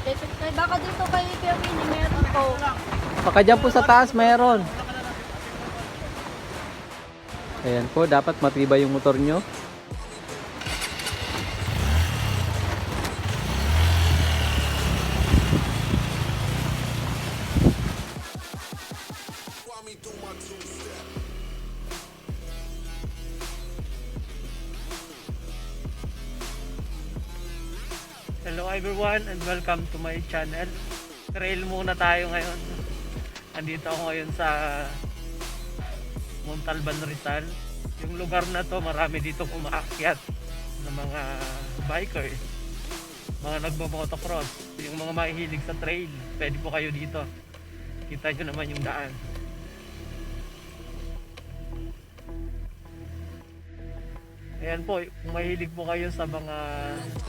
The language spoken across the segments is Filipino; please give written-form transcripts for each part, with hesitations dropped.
sir. Baka dito kay Piermini meron po. Baka dyan po sa taas mayroon. Ayan po, dapat matibay yung motor nyo. Hello everyone and welcome to my channel. Trail muna tayo ngayon. Andito ako ngayon sa Montalban, Rizal. Yung lugar na to, marami dito umaakyat ng mga bikers, mga nagmo-motocross, yung mga mahihilig sa trail. Pwede po kayo dito. Kita nyo naman yung daan. Ayan po, kung mahilig po kayo sa mga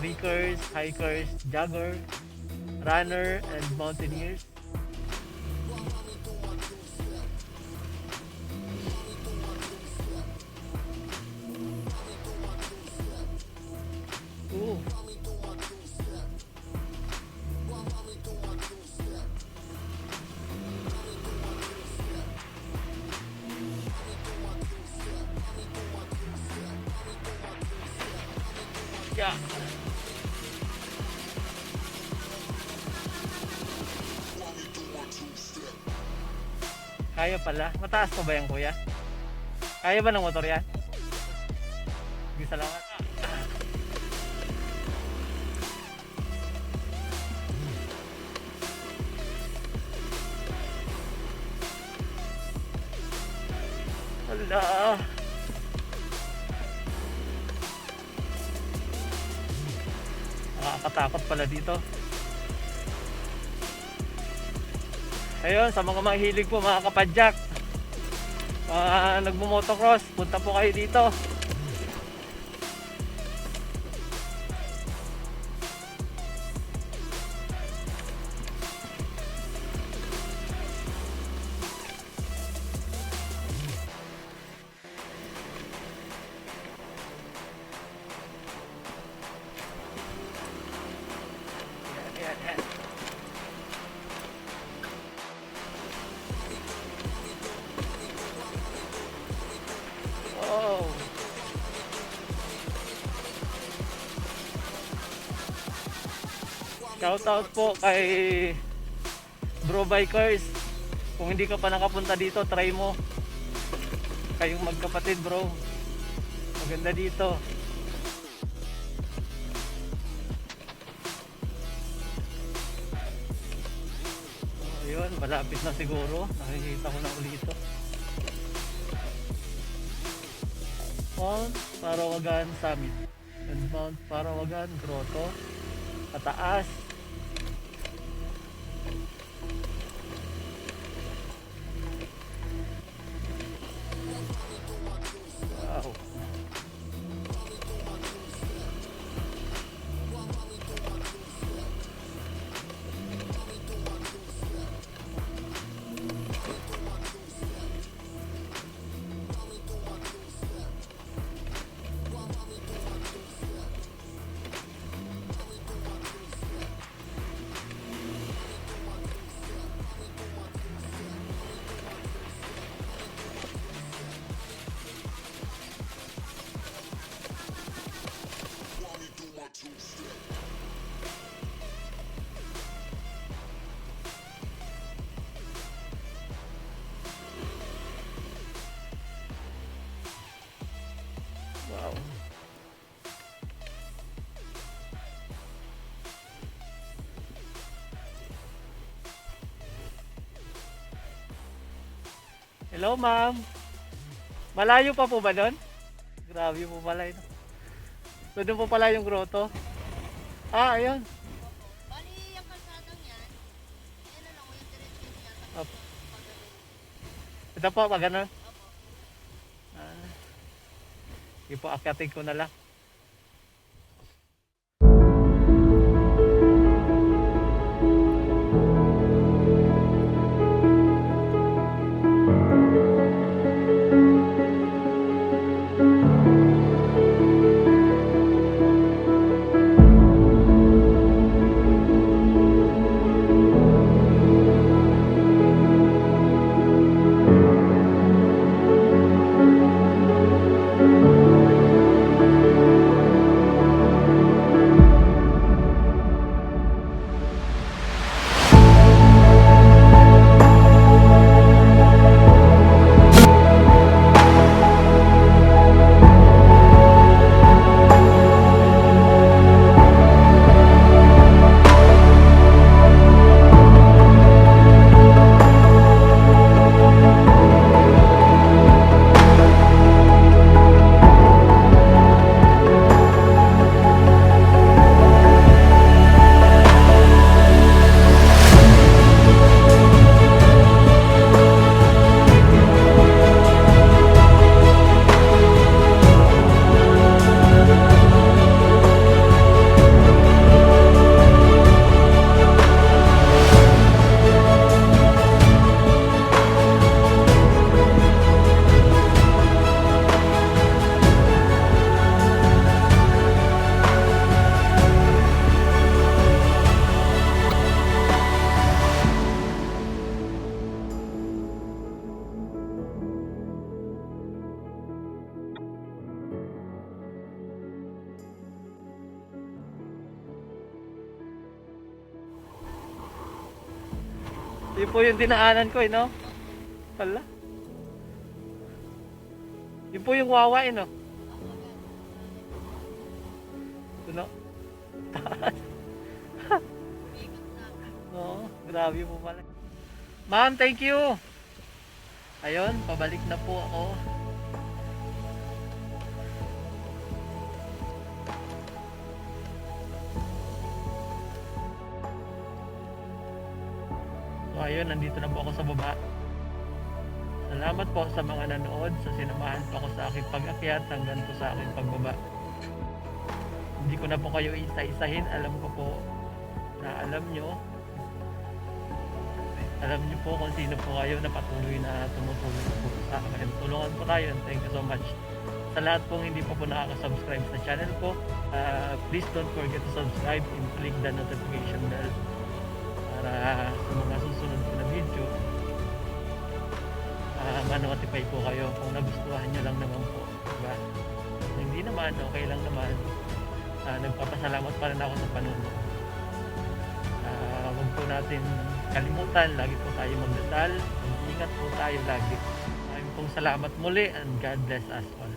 trekkers, hikers, jogger, runner, and mountaineers. Ooh. Yeah. Kaya pala. Mataas pa ba yan, kuya? Kaya ba ng motor yan? Sige, salamat. Hala. Nakakatakot pala dito. Ayun, sa mga mahilig po, mga kapadyak, mga nagmo-motocross, punta po kayo dito. Yan. Oh. Shout out po kay Bro Bikers. Kung hindi ka pa nakapunta dito, try mo. Kayong magkapatid, bro. Maganda dito. Ayun, malapit na siguro. Nakikita ko na ulit ito. Mount Parawagan Summit and Mount Parawagan Grotto. Pataas. Wow. Wow. Hello, ma'am. Malayo pa po ba doon? Grabe po pala ito. So, doon po pala yung grotto. Ah, ayun. Bali, yung kalsadang yan, yan na lang, yung diretso niya. Opo. Ito po, pag ganun. Ah. Sige po, akyatin ko na lang. Yun po yung dinaanan ko, no? Pala. Yun po yung wawa, no? Ito, no? Oo, grabe po pala. Ma'am, thank you. Ayun, pabalik na po ako. So ayun, nandito na po ako sa baba. Salamat po sa mga nanood, sa sinamahan po ako sa aking pag-akyat hanggang po sa aking pagbaba. Hindi ko na po kayo isa-isahin, alam ko po na alam nyo po kung sino po kayo na patuloy na tumutulong po sa akin. Tulungan po tayo, thank you so much. Sa lahat pong hindi pa po nakaka-subscribe sa channel ko, please don't forget to subscribe and click the notification bell para sa mga susunod ko na video ma-notify po kayo kung nagustuhan nyo lang naman po, diba? Kung hindi naman, okay lang naman. Nagpapasalamat pa rin ako sa panonood. Huwag po natin kalimutan, lagi po tayo magdasal, mag-ingat po tayo lagi. Maraming pong salamat muli and God bless us all.